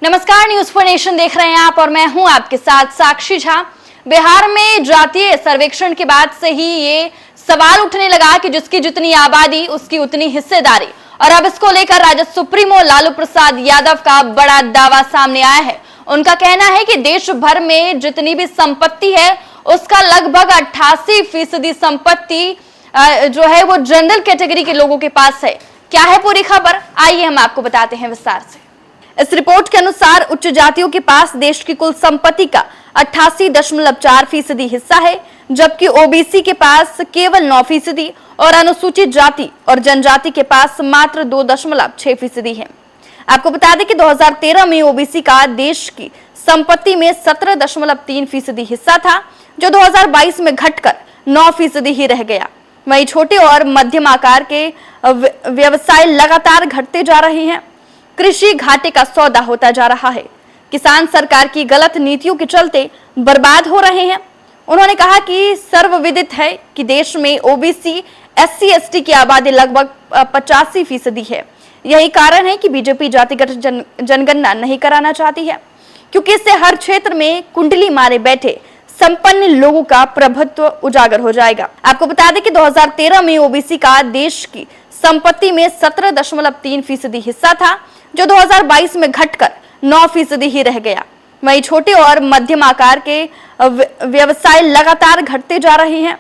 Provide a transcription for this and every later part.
नमस्कार, news for nation देख रहे हैं आप और मैं हूं आपके साथ साक्षी झा। बिहार में जातीय सर्वेक्षण के बाद से ही ये सवाल उठने लगा कि जिसकी जितनी आबादी उसकी उतनी हिस्सेदारी, और अब इसको लेकर राजद सुप्रीमो लालू प्रसाद यादव का बड़ा दावा सामने आया है। उनका कहना है कि देश भर में जितनी भी संपत्ति है उसका लगभग 88% संपत्ति जो है वो जनरल कैटेगरी के लोगों के पास है। क्या है पूरी खबर, आइए हम आपको बताते हैं विस्तार से। इस रिपोर्ट के अनुसार उच्च जातियों के पास देश की कुल संपत्ति का 88.4% हिस्सा है, जबकि ओबीसी के पास केवल 9% और अनुसूचित जाति और जनजाति के पास मात्र 2.6% है। आपको बता दें कि 2013 में ओबीसी का देश की संपत्ति में 17.3% हिस्सा था, जो 2022 में घटकर 9% ही रह गया। वहीं छोटे और मध्यम आकार के व्यवसाय लगातार घटते जा रहे हैं। कृषि घाटे का सौदा होता जा रहा है। किसान सरकार की गलत नीतियों के चलते बर्बाद हो रहे हैं। उन्होंने कहा कि सर्वविदित है कि देश में ओबीसी, एससी, एसटी की आबादी लगभग 85% है। यही कारण है कि बीजेपी जातिगत जनगणना नहीं कराना चाहती है, क्योंकि इससे हर क्षेत्र में कुंडली मारे बैठे संपन्न लोगों का प्रभुत्व उजागर हो जाएगा। आपको बता दें कि 2013 में ओबीसी का देश की संपत्ति में 17.3% हिस्सा था, जो 2022 में घटकर 9% ही रह गया। वहीं छोटे और मध्यम आकार के व्यवसाय लगातार घटते जा रहे हैं।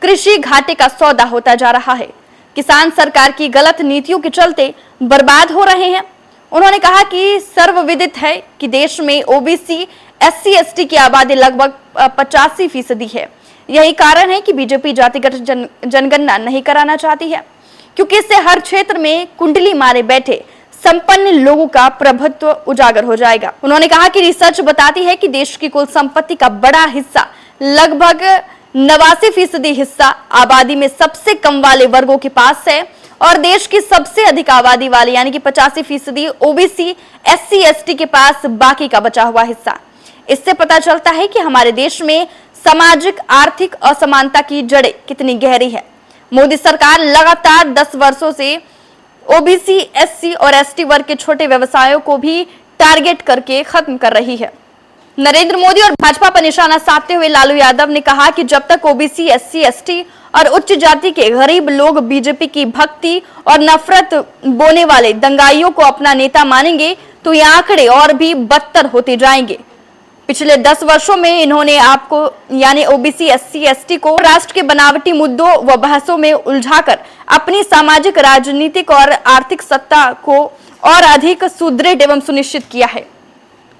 कृषि घाटे का सौदा होता जा रहा है। किसान सरकार की गलत नीतियों के चलते बर्बाद हो रहे हैं। उन्होंने कहा कि सर्वविदित है कि देश में ओबीसी, एससी, एसटी की आबादी लगभग 85% है। यही कारण है कि बीजेपी जातिगत जनगणना नहीं कराना चाहती है, क्योंकि इससे हर क्षेत्र में कुंडली मारे बैठे संपन्न लोगों का प्रभुत्व उजागर हो जाएगा। उन्होंने कहा कि रिसर्च बताती है कि देश की कुल संपत्ति का बड़ा हिस्सा, लगभग 89% हिस्सा आबादी में सबसे कम वाले वर्गों के पास है, और देश की सबसे अधिक आबादी वाले यानी कि 85% ओबीसी, एससी, एसटी के पास बाकी का बचा हुआ हिस्सा। इससे पता चलता है कि हमारे देश में सामाजिक आर्थिक असमानता की जड़ें कितनी गहरी है। मोदी सरकार लगातार 10 वर्षों से ओबीसी, एससी और एसटी वर्ग के छोटे व्यवसायों को भी टारगेट करके खत्म कर रही है। नरेंद्र मोदी और भाजपा पर निशाना साधते हुए लालू यादव ने कहा कि जब तक ओबीसी, एससी, एसटी और उच्च जाति के गरीब लोग बीजेपी की भक्ति और नफरत बोने वाले दंगाइयों को अपना नेता मानेंगे तो ये आंकड़े और भी बदतर होते जाएंगे। पिछले 10 वर्षों में इन्होंने आपको यानी ओबीसी, एससी, एसटी को राष्ट्र के बनावटी मुद्दों व बहसों में उलझाकर अपनी सामाजिक, राजनीतिक और आर्थिक सत्ता को और अधिक सुदृढ़ एवं सुनिश्चित किया है।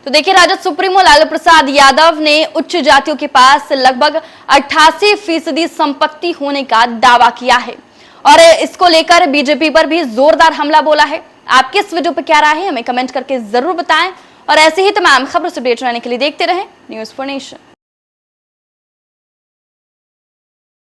तो देखिए, राजद सुप्रीमो लालू प्रसाद यादव ने उच्च जातियों के पास लगभग 88% संपत्ति होने का दावा किया है, और इसको लेकर बीजेपी पर भी जोरदार हमला बोला है। आपके इस वीडियो पर क्या राय है, हमें कमेंट करके जरूर बताएं, और ऐसे ही तमाम खबर से अपडेट रहने के लिए देखते रहें न्यूज फॉर नेशन।